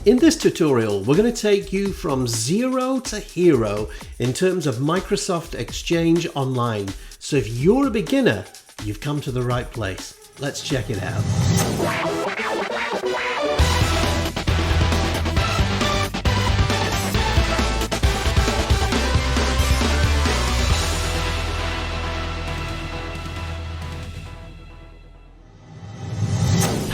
In this tutorial, we're going to take you from zero to hero in terms of Microsoft Exchange Online. So if you're a beginner, you've come to the right place. Let's check it out.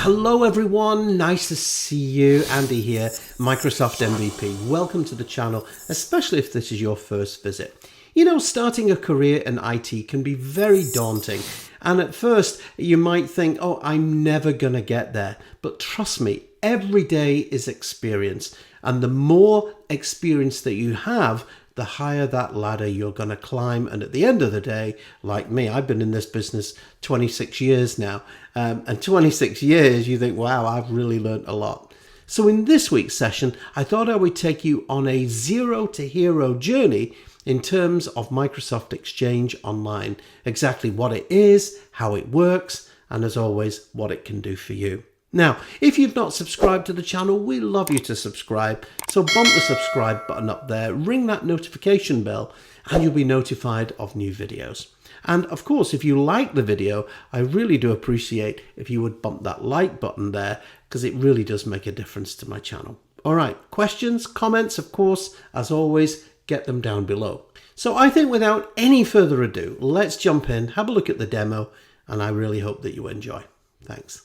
Hello everyone, nice to see you. Andy here, Microsoft MVP. Welcome to the channel, especially if this is your first visit. You know, starting a career in IT can be very daunting, and at first you might think, oh, I'm never gonna get there. But trust me, every day is experience, and the more experience that you have, the higher that ladder you're going to climb. And at the end of the day, like me, I've been in this business 26 years now. And 26 years, you think, wow, I've really learned a lot. So in this week's session, I thought I would take you on a zero to hero journey in terms of Microsoft Exchange Online. Exactly what it is, how it works, and as always, what it can do for you. Now, if you've not subscribed to the channel, we love you to subscribe. So bump the subscribe button up there, ring that notification bell, and you'll be notified of new videos. And of course, if you like the video, I really do appreciate if you would bump that like button there, because it really does make a difference to my channel. All right, questions, comments, of course, as always, get them down below. So I think without any further ado, let's jump in, have a look at the demo, and I really hope that you enjoy. Thanks.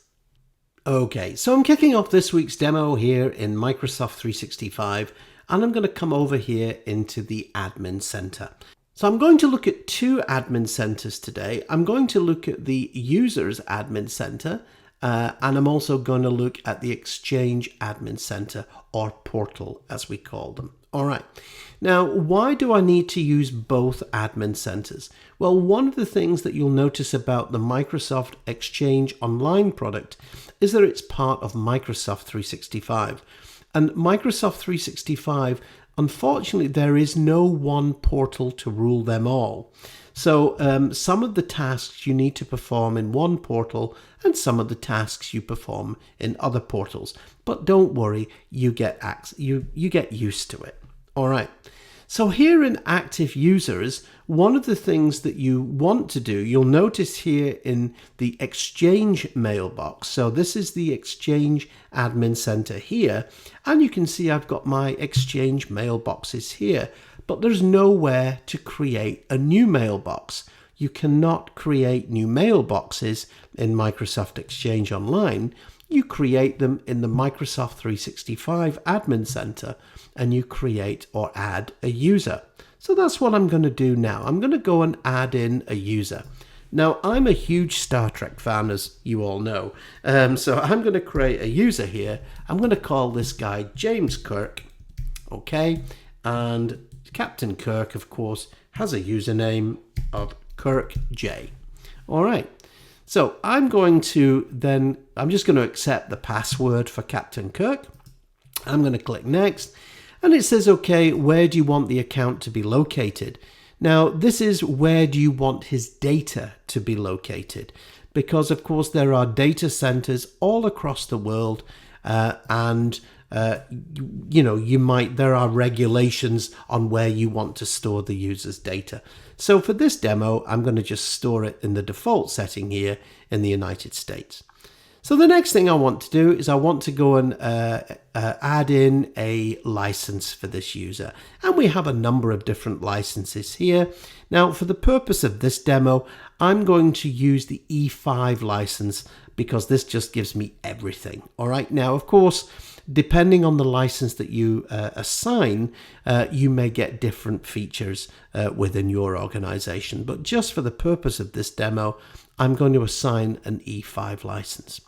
Okay, so I'm kicking off this week's demo here in Microsoft 365, and I'm going to come over here into the Admin Center. So I'm going to look at two admin centers today. I'm going to look at the Users Admin Center, and I'm also going to look at the Exchange Admin Center, or Portal as we call them. All right. Now, why do I need to use both admin centers? Well, one of the things that you'll notice about the Microsoft Exchange Online product is that it's part of Microsoft 365. And Microsoft 365, unfortunately, there is no one portal to rule them all. So some of the tasks you need to perform in one portal and some of the tasks you perform in other portals. But don't worry, you get used to it. All right. So here in Active Users, one of the things that you want to do, you'll notice here in the Exchange Mailbox. So this is the Exchange Admin Center here. And you can see I've got my Exchange Mailboxes here, but there's nowhere to create a new mailbox. You cannot create new mailboxes in Microsoft Exchange Online. You create them in the Microsoft 365 Admin Center, and you create or add a user. So that's what I'm going to do now. I'm going to go and add in a user. Now, I'm a huge Star Trek fan, as you all know. So I'm going to create a user here. I'm going to call this guy James Kirk. Okay. And Captain Kirk, of course, has a username of Kirk J. All right. So I'm just going to accept the password for Captain Kirk. I'm going to click next. And it says, okay, where do you want the account to be located? Now, this is where do you want his data to be located? Because, of course, there are data centers all across the world, there are regulations on where you want to store the user's data. So for this demo, I'm going to just store it in the default setting here in the United States. So the next thing I want to do is I want to go and add in a license for this user. And we have a number of different licenses here. Now, for the purpose of this demo, I'm going to use the E5 license because this just gives me everything. All right. Now, of course, depending on the license that you assign, you may get different features within your organization. But just for the purpose of this demo, I'm going to assign an E5 license.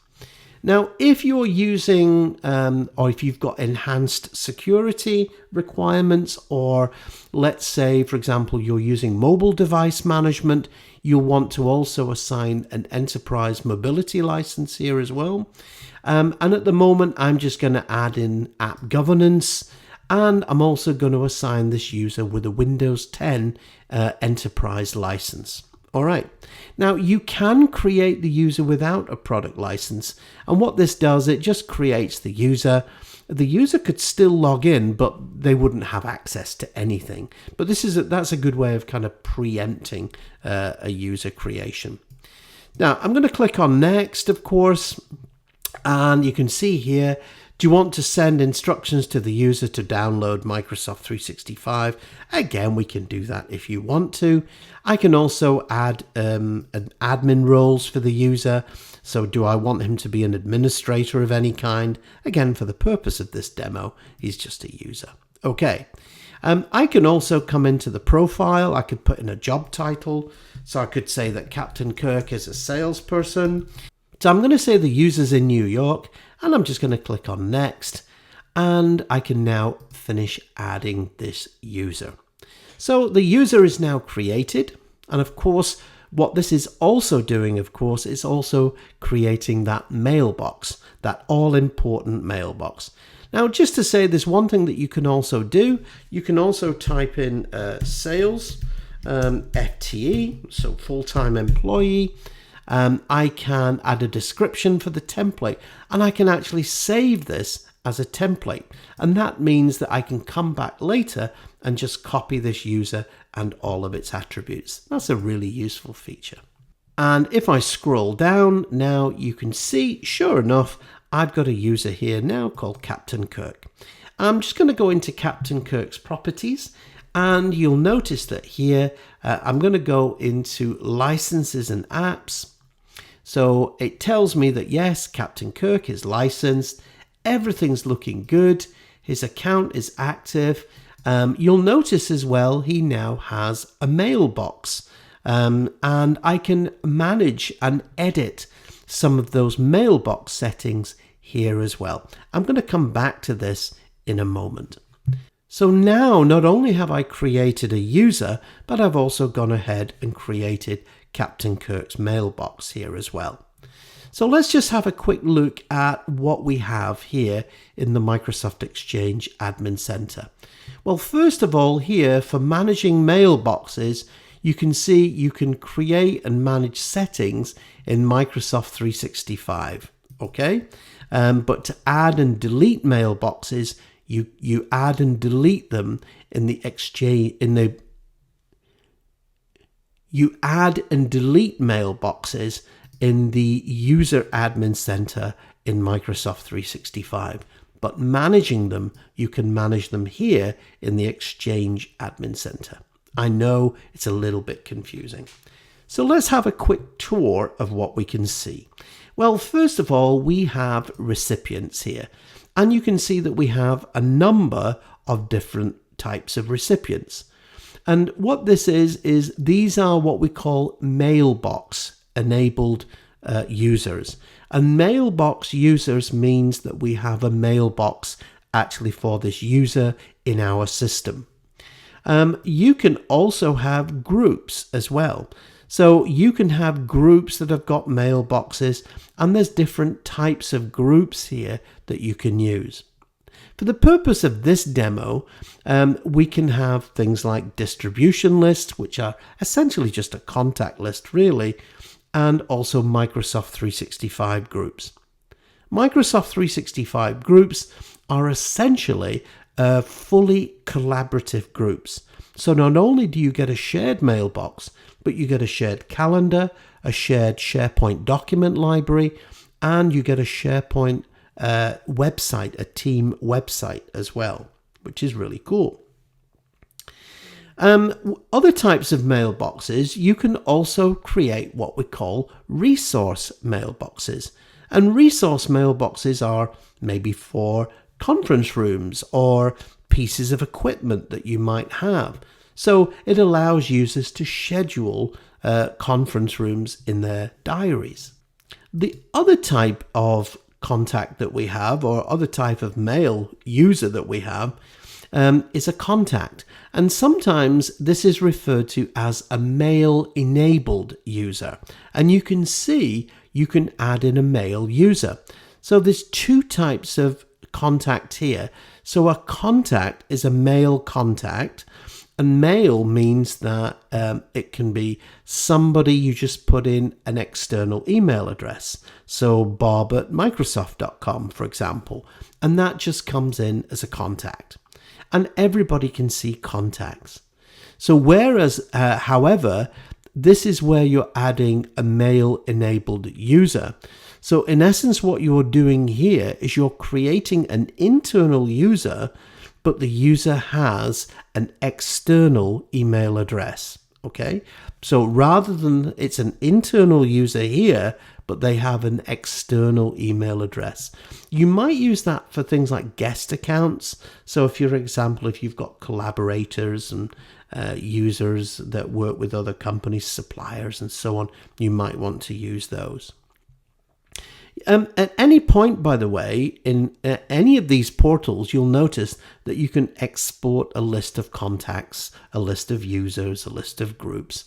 Now, if you're using or if you've got enhanced security requirements, or let's say, for example, you're using mobile device management, you'll want to also assign an enterprise mobility license here as well. And at the moment, I'm just going to add in app governance, and I'm also going to assign this user with a Windows 10 enterprise license. All right. Now you can create the user without a product license. And what this does, it just creates the user. The user could still log in, but they wouldn't have access to anything. But that's a good way of kind of preempting a user creation. Now I'm going to click on next, of course, and you can see here, do you want to send instructions to the user to download Microsoft 365? Again, we can do that if you want to. I can also add an admin roles for the user. So do I want him to be an administrator of any kind? Again, for the purpose of this demo, he's just a user. Okay. I can also come into the profile. I could put in a job title. So I could say that Captain Kirk is a salesperson. So I'm going to say the user's in New York, and I'm just going to click on next, and I can now finish adding this user. So the user is now created, and of course what this is also doing, of course, is also creating that mailbox, that all-important mailbox. Now, just to say, there's one thing that you can also do. You can also type in sales, FTE, so full-time employee. I can add a description for the template, and I can actually save this as a template. And that means that I can come back later and just copy this user and all of its attributes. That's a really useful feature. And if I scroll down, now you can see, sure enough, I've got a user here now called Captain Kirk. I'm just going to go into Captain Kirk's properties, and you'll notice that here I'm going to go into licenses and apps. So it tells me that yes, Captain Kirk is licensed, everything's looking good, his account is active. You'll notice as well he now has a mailbox, and I can manage and edit some of those mailbox settings here as well. I'm going to come back to this in a moment. So now not only have I created a user, but I've also gone ahead and created Captain Kirk's mailbox here as well. So let's just have a quick look at what we have here in the Microsoft Exchange Admin Center. Well, first of all, here for managing mailboxes, you can see you can create and manage settings in Microsoft 365. Okay, but to add and delete mailboxes, you add and delete them in the Exchange you add and delete mailboxes in the User Admin Center in Microsoft 365. But managing them, you can manage them here in the Exchange Admin Center. I know it's a little bit confusing. So let's have a quick tour of what we can see. Well, first of all, we have recipients here. And you can see that we have a number of different types of recipients. And what this is these are what we call mailbox enabled users. And mailbox users means that we have a mailbox actually for this user in our system. You can also have groups as well. So you can have groups that have got mailboxes, and there's different types of groups here that you can use. For the purpose of this demo, we can have things like distribution lists, which are essentially just a contact list really, and also Microsoft 365 groups. Microsoft 365 groups are essentially fully collaborative groups. So not only do you get a shared mailbox, but you get a shared calendar, a shared SharePoint document library, and you get a SharePoint website, a team website as well, which is really cool. Other types of mailboxes, you can also create what we call resource mailboxes. And resource mailboxes are maybe for conference rooms or pieces of equipment that you might have. So it allows users to schedule conference rooms in their diaries. The other type of contact that we have, or other type of mail user that we have, is a contact. And sometimes this is referred to as a mail enabled user. And you can see you can add in a mail user. So there's two types of contact here. So a contact is a mail contact, And mail means that it can be somebody you just put in an external email address. So bob@microsoft.com, for example. And that just comes in as a contact. And everybody can see contacts. So whereas, however, this is where you're adding a mail-enabled user. So in essence, what you're doing here is you're creating an internal user, but the user has an external email address. Okay, so rather than it's an internal user here, but they have an external email address. You might use that for things like guest accounts. So if, for example, if you've got collaborators and users that work with other companies, suppliers, and so on, you might want to use those. At any point, by the way, in any of these portals, you'll notice that you can export a list of contacts, a list of users, a list of groups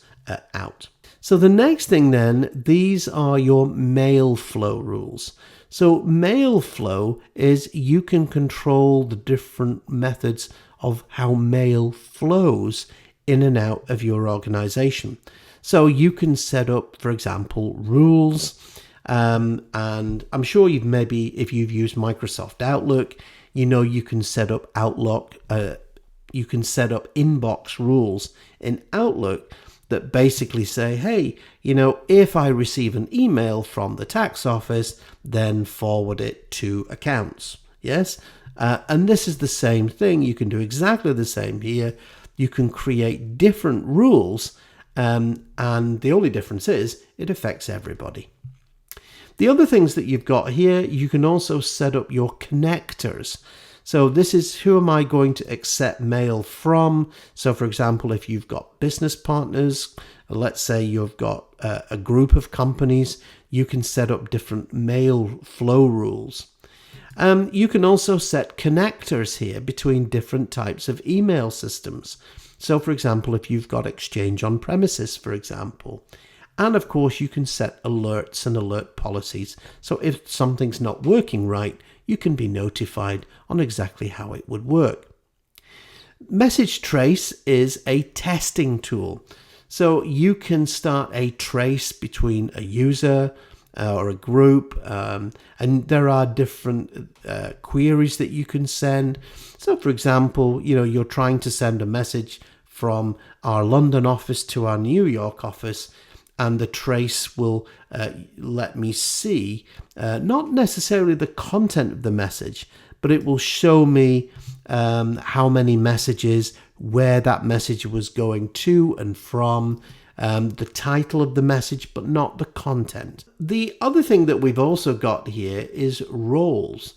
out. So the next thing then, these are your mail flow rules. So mail flow is you can control the different methods of how mail flows in and out of your organization. So you can set up, for example, rules. And I'm sure you've maybe, if you've used Microsoft Outlook, you know you can set up Outlook, you can set up inbox rules in Outlook that basically say, hey, you know, if I receive an email from the tax office, then forward it to accounts. Yes? And this is the same thing. You can do exactly the same here. You can create different rules, and the only difference is it affects everybody. The other things that you've got here, you can also set up your connectors. So this is who am I going to accept mail from. So for example, if you've got business partners, let's say you've got a group of companies, you can set up different mail flow rules. You can also set connectors here between different types of email systems. So for example, if you've got Exchange on premises, for example. And of course, you can set alerts and alert policies. So if something's not working right, you can be notified on exactly how it would work. Message Trace is a testing tool. So you can start a trace between a user or a group, and there are different queries that you can send. So for example, you know, you're trying to send a message from our London office to our New York office, and the trace will let me see not necessarily the content of the message, but it will show me how many messages, where that message was going to and from, the title of the message, but not the content. The other thing that we've also got here is roles.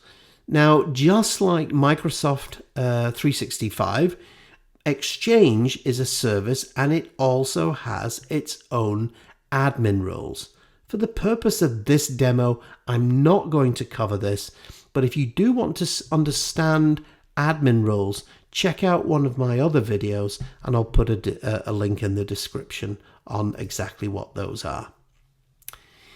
Now, just like Microsoft 365, Exchange is a service, and it also has its own admin roles. For the purpose of this demo, I'm not going to cover this, but if you do want to understand admin roles, check out one of my other videos, and I'll put a link in the description on exactly what those are.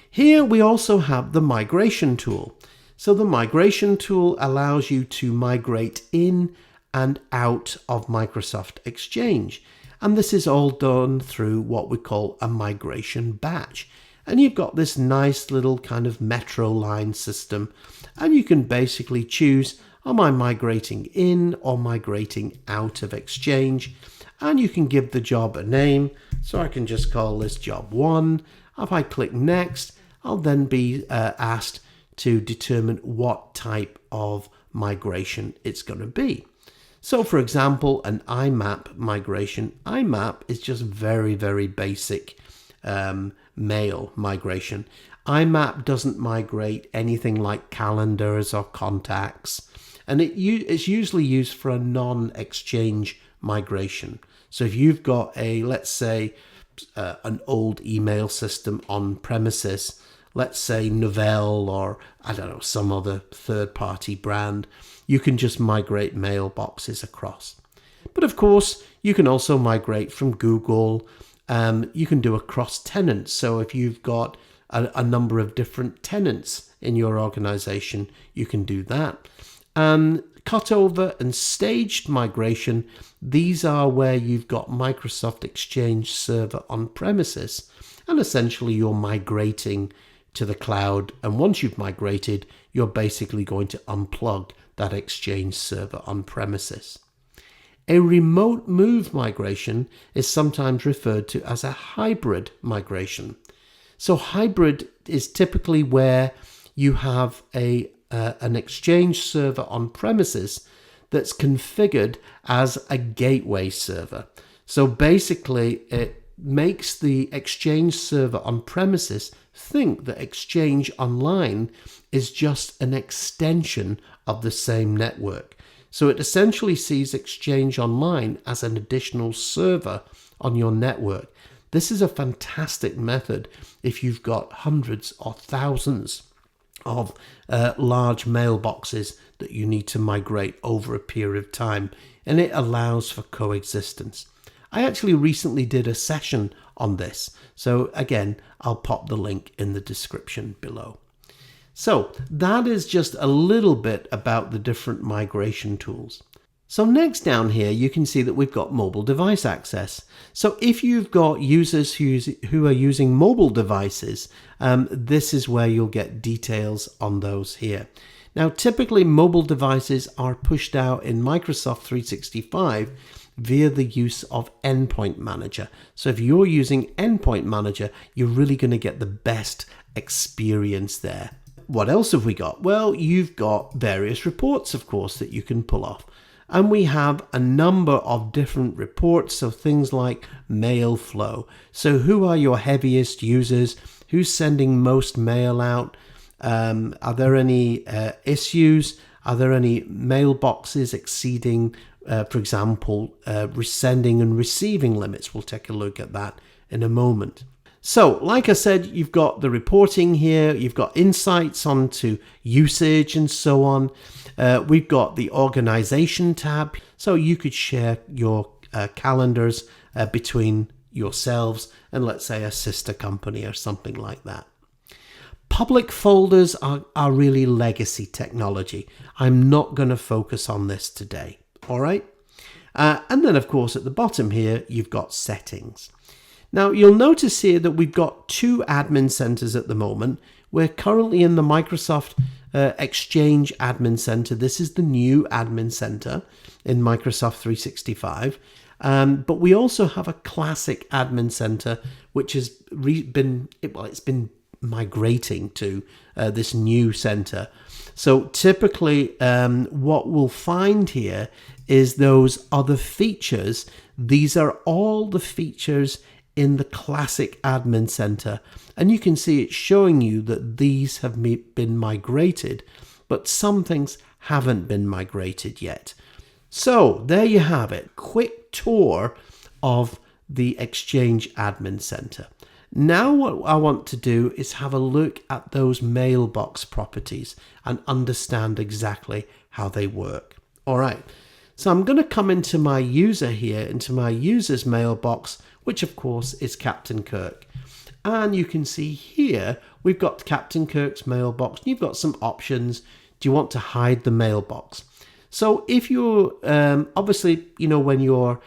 Here we also have the migration tool. So the migration tool allows you to migrate in and out of Microsoft Exchange. And this is all done through what we call a migration batch. And you've got this nice little kind of metro line system. And you can basically choose, am I migrating in or migrating out of Exchange? And you can give the job a name. So I can just call this job 1. If I click next, I'll then be asked to determine what type of migration it's going to be. So for example, an IMAP migration. IMAP is just very, very basic mail migration. IMAP doesn't migrate anything like calendars or contacts, and it's usually used for a non-exchange migration. So if you've got let's say, an old email system on premises, let's say Novell or I don't know, some other third-party brand, you can just migrate mailboxes across. But of course, you can also migrate from Google. You can do a cross-tenant. So if you've got a number of different tenants in your organization, you can do that. cutover and staged migration, these are where you've got Microsoft Exchange Server on premises, and essentially you're migrating to the cloud. And once you've migrated, you're basically going to unplug that Exchange Server on premises. A remote move migration is sometimes referred to as a hybrid migration. So hybrid is typically where you have an Exchange server on premises that's configured as a gateway server. So basically it makes the Exchange server on premises think that Exchange Online is just an extension of the same network. So it essentially sees Exchange Online as an additional server on your network. This is a fantastic method if you've got hundreds or thousands of large mailboxes that you need to migrate over a period of time, and it allows for coexistence. I actually recently did a session on this, so again, I'll pop the link in the description below. So that is just a little bit about the different migration tools. So next down here, you can see that we've got mobile device access. So if you've got users who are using mobile devices, this is where you'll get details on those here. Now, typically mobile devices are pushed out in Microsoft 365 via the use of Endpoint Manager. So if you're using Endpoint Manager, you're really going to get the best experience there. What else have we got? Well, you've got various reports, of course, that you can pull off. And we have a number of different reports, so things like mail flow. So who are your heaviest users? Who's sending most mail out? Are there any issues? Are there any mailboxes exceeding, for example, sending and receiving limits? We'll take a look at that in a moment. So, like I said, you've got the reporting here, you've got insights onto usage and so on. We've got the organization tab, so you could share your calendars between yourselves and, let's say, a sister company or something like that. Public folders are really legacy technology. I'm not going to focus on this today, all right? And then, of course, at the bottom here, you've got settings. Now, you'll notice here that we've got two admin centers at the moment. We're currently in the Microsoft Exchange Admin Center. This is the new admin center in Microsoft 365. But we also have a classic admin center, which has been migrating to this new center. So typically what we'll find here is those other features. These are all the features in the classic admin center, and you can see it showing you that these have been migrated, but some things haven't been migrated yet. So there you have it, quick tour of the Exchange Admin Center. Now what I want to do is have a look at those mailbox properties and understand exactly how they work. All right, so I'm going to come into my user here, into my user's mailbox, which of course is Captain Kirk. And you can see here, we've got Captain Kirk's mailbox. You've got some options. Do you want to hide the mailbox? So if you're, obviously, you know, when you're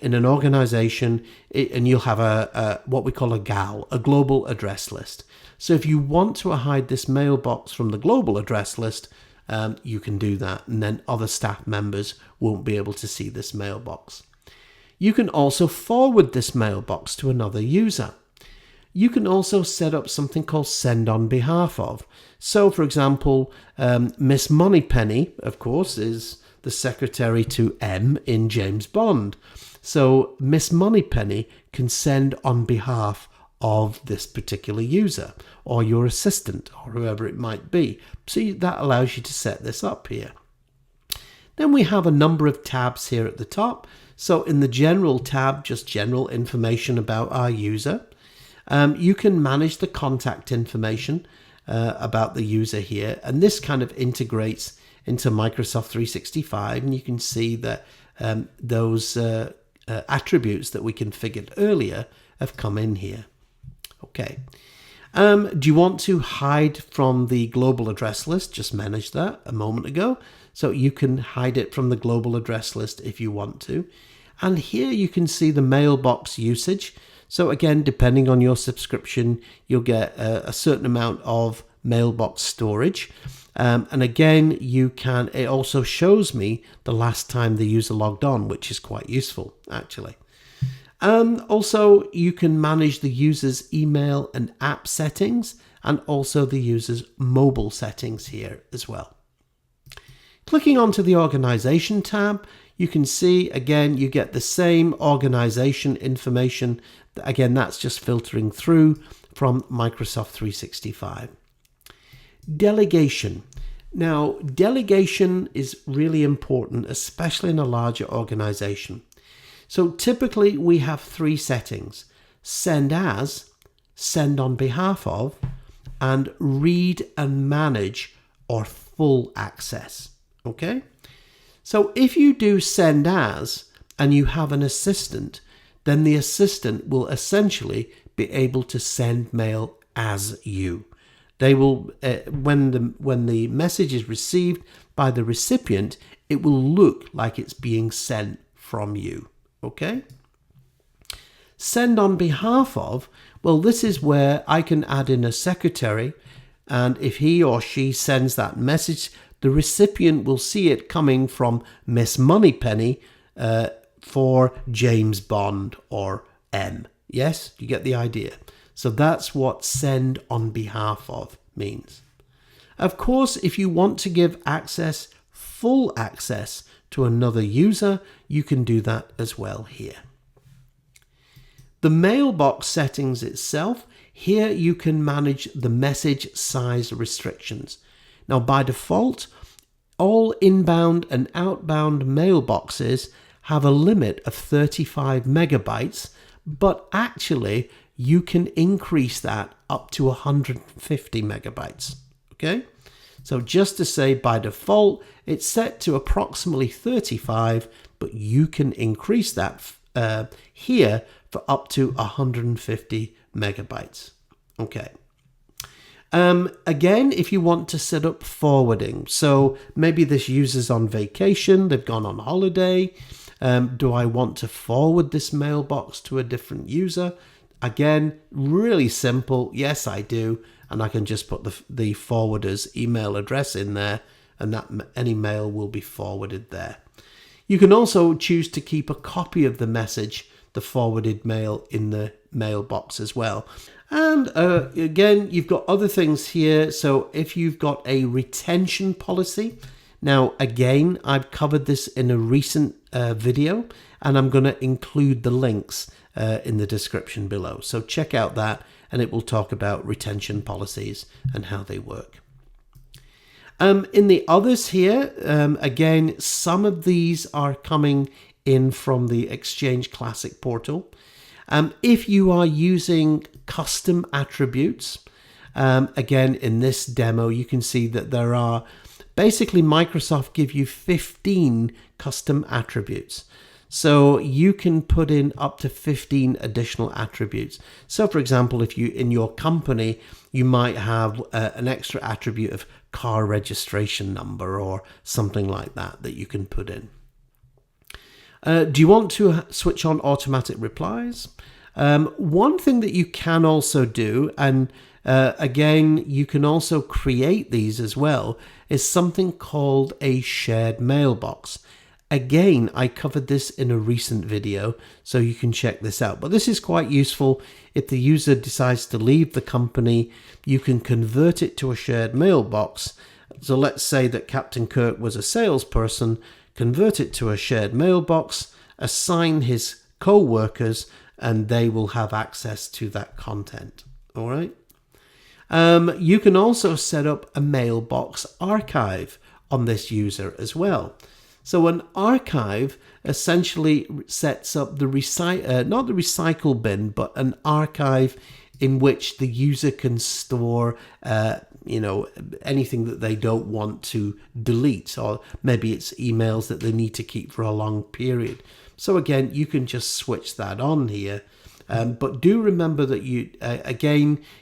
in an organization and you'll have a what we call a GAL, a global address list. So if you want to hide this mailbox from the global address list, you can do that. And then other staff members won't be able to see this mailbox. You can also forward this mailbox to another user. You can also set up something called send on behalf of. So, for example, Miss Moneypenny, of course, is the secretary to M in James Bond. So Miss Moneypenny can send on behalf of this particular user or your assistant or whoever it might be. So that allows you to set this up here. Then we have a number of tabs here at the top. So in the general tab, just general information about our user. You can manage the contact information about the user here. And this kind of integrates into Microsoft 365. And you can see that those attributes that we configured earlier have come in here. Okay. Do you want to hide from the global address list? Just managed that a moment ago. So you can hide it from the global address list if you want to. And here you can see the mailbox usage. So again, depending on your subscription, you'll get a certain amount of mailbox storage. And again, it also shows me the last time the user logged on, which is quite useful actually. Also, you can manage the user's email and app settings and also the user's mobile settings here as well. Clicking onto the Organization tab, you can see, again, you get the same organization information. Again, that's just filtering through from Microsoft 365. Delegation. Now, delegation is really important, especially in a larger organization. So typically we have three settings: send as, send on behalf of, and read and manage or full access. Okay? So if you do send as and you have an assistant, then the assistant will essentially be able to send mail as you. They will, when the message is received by the recipient, it will look like it's being sent from you. Okay? Send on behalf of, well, this is where I can add in a secretary, and if he or she sends that message, the recipient will see it coming from Miss Moneypenny for James Bond or M. Yes, you get the idea. So that's what send on behalf of means. Of course, if you want to give access, full access to another user, you can do that as well here. The mailbox settings itself, here you can manage the message size restrictions. Now, by default, all inbound and outbound mailboxes have a limit of 35 megabytes, but actually you can increase that up to 150 megabytes. Okay? So just to say, by default, it's set to approximately 35, but you can increase that here for up to 150 megabytes. Okay. Again, if you want to set up forwarding, so maybe this user's on vacation, they've gone on holiday. Do I want to forward this mailbox to a different user? Again, really simple. Yes, I do. And I can just put the forwarder's email address in there, and that any mail will be forwarded there. You can also choose to keep a copy of the message, the forwarded mail, in the mailbox as well. And again, you've got other things here. So if you've got a retention policy, now again, I've covered this in a recent video, and I'm going to include the links in the description below. So check out that, and it will talk about retention policies and how they work. In the others here, again, some of these are coming in from the Exchange Classic portal. If you are using custom attributes, again, in this demo, you can see that there are basically Microsoft give you 15 custom attributes. So you can put in up to 15 additional attributes. So for example, if you in your company, you might have an extra attribute of car registration number or something like that that you can put in. Do you want to switch on automatic replies? One thing that you can also do, and again, you can also create these as well, is something called a shared mailbox. Again, I covered this in a recent video, so you can check this out. But this is quite useful. If the user decides to leave the company, you can convert it to a shared mailbox. So let's say that Captain Kirk was a salesperson, convert it to a shared mailbox, assign his co-workers, and they will have access to that content. All right. You can also set up a mailbox archive on this user as well. So an archive essentially sets up the not the recycle bin, but an archive in which the user can store anything that they don't want to delete, or maybe it's emails that they need to keep for a long period. So again, you can just switch that on here, But do remember that you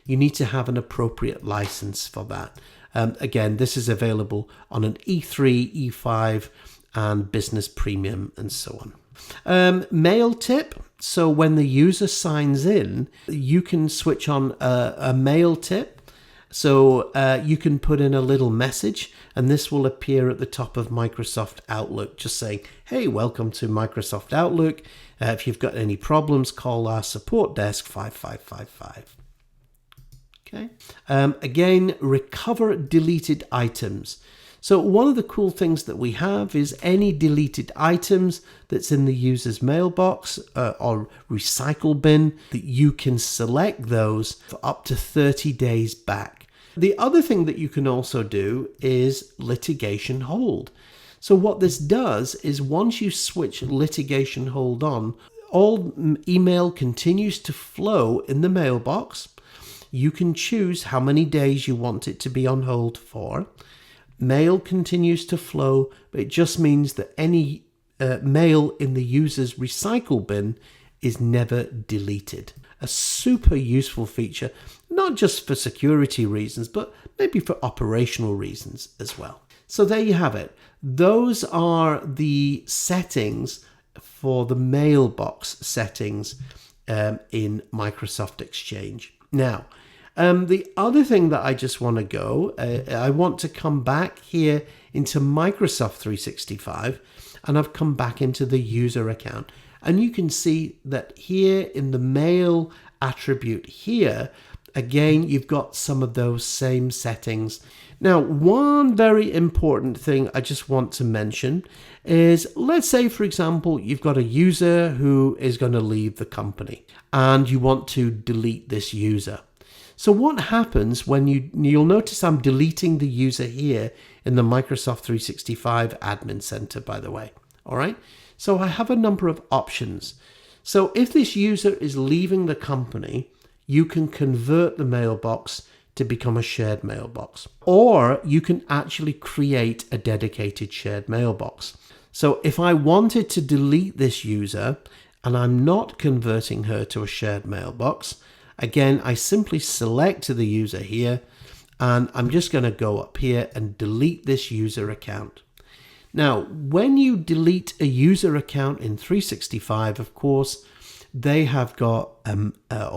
need to have an appropriate license for that. Again, this is available on an E3, E5, and Business Premium, and so on. Mail tip. So when the user signs in, you can switch on a mail tip. So you can put in a little message, and this will appear at the top of Microsoft Outlook, just saying, hey, welcome to Microsoft Outlook. If you've got any problems, call our support desk 5555. Okay. Again, recover deleted items. So one of the cool things that we have is any deleted items that's in the user's mailbox or recycle bin, that you can select those for up to 30 days back. The other thing that you can also do is litigation hold. So what this does is once you switch litigation hold on, all email continues to flow in the mailbox. You can choose how many days you want it to be on hold for. Mail continues to flow, but it just means that any mail in the user's recycle bin is never deleted. A super useful feature, not just for security reasons, but maybe for operational reasons as well. So there you have it. Those are the settings for the mailbox settings in Microsoft Exchange. Now, the other thing that I just want to go, I want to come back here into Microsoft 365, and I've come back into the user account. And you can see that here in the mail attribute here, again, you've got some of those same settings. Now, one very important thing I just want to mention is, let's say, for example, you've got a user who is going to leave the company and you want to delete this user. So what happens when you'll notice I'm deleting the user here in the Microsoft 365 Admin Center, by the way. All right. So I have a number of options. So if this user is leaving the company, you can convert the mailbox to become a shared mailbox, or you can actually create a dedicated shared mailbox. So if I wanted to delete this user and I'm not converting her to a shared mailbox, again, I simply select the user here, and I'm just going to go up here and delete this user account. Now, when you delete a user account in 365, of course, they have got a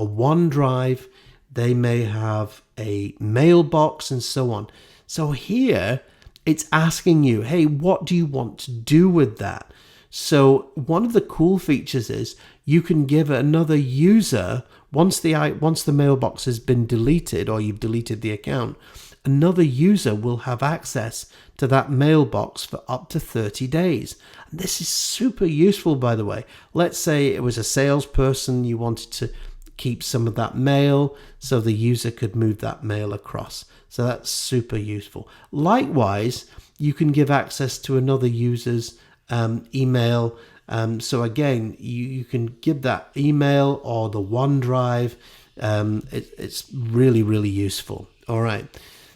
OneDrive, they may have a mailbox, and so on. So here, it's asking you, hey, what do you want to do with that? So one of the cool features is you can give another user, once the mailbox has been deleted or you've deleted the account, another user will have access to that mailbox for up to 30 days. And this is super useful, by the way. Let's say it was a salesperson, you wanted to keep some of that mail so the user could move that mail across. So that's super useful. Likewise, you can give access to another user's email. So again, you can give that email or the OneDrive. It's really, really useful. All right.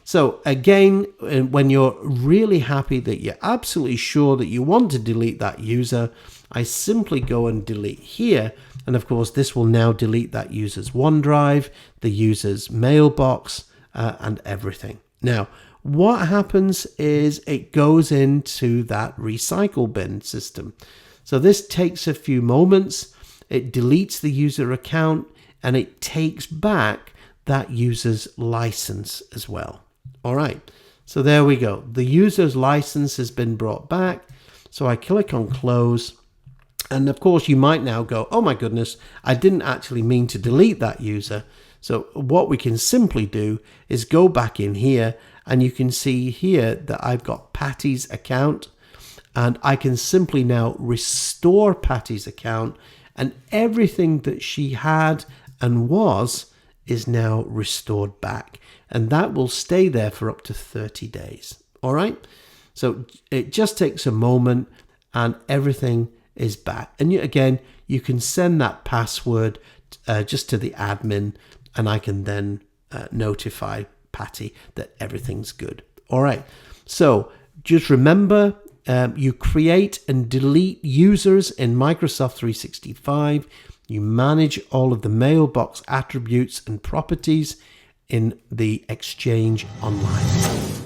So again, when you're really happy that you're absolutely sure that you want to delete that user, I simply go and delete here. And of course, this will now delete that user's OneDrive, the user's mailbox, and everything. Now, what happens is it goes into that recycle bin system. So this takes a few moments. It deletes the user account and it takes back that user's license as well. All right, so there we go. The user's license has been brought back. So I click on close. And of course, you might now go, oh my goodness, I didn't actually mean to delete that user. So what we can simply do is go back in here, and you can see here that I've got Patty's account, and I can simply now restore Patty's account, and everything that she had and was is now restored back, and that will stay there for up to 30 days. All right. So it just takes a moment and everything is back. And again, you can send that password just to the admin, and I can then notify Patty that everything's good. All right. So just remember, you create and delete users in Microsoft 365 You manage all of the Mailbox attributes and properties in the Exchange Online.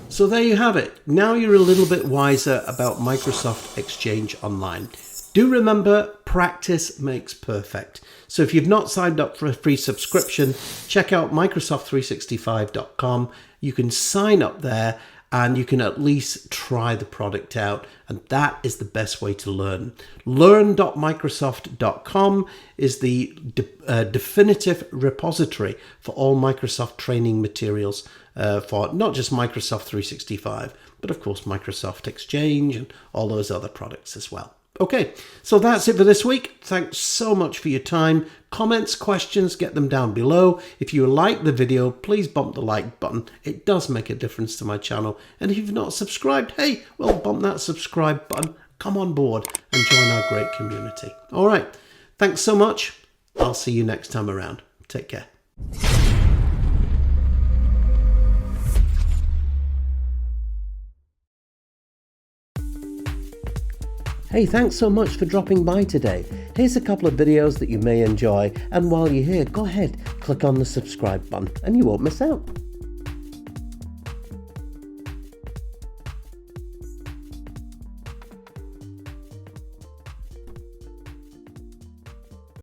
So there you have it. Now you're a little bit wiser about Microsoft Exchange Online. Do remember, practice makes perfect. So if you've not signed up for a free subscription, check out Microsoft365.com. You can sign up there and you can at least try the product out. And that is the best way to learn. Learn.microsoft.com is the definitive repository for all Microsoft training materials for not just Microsoft 365, but of course Microsoft Exchange and all those other products as well. Okay, so that's it for this week. Thanks so much for your time. Comments, questions, get them down below. If you like the video, please bump the like button. It does make a difference to my channel. And if you've not subscribed, hey, well, bump that subscribe button. Come on board and join our great community. All right, thanks so much. I'll see you next time around. Take care. Hey, thanks so much for dropping by today. Here's a couple of videos that you may enjoy, and while you're here, go ahead, click on the subscribe button and you won't miss out.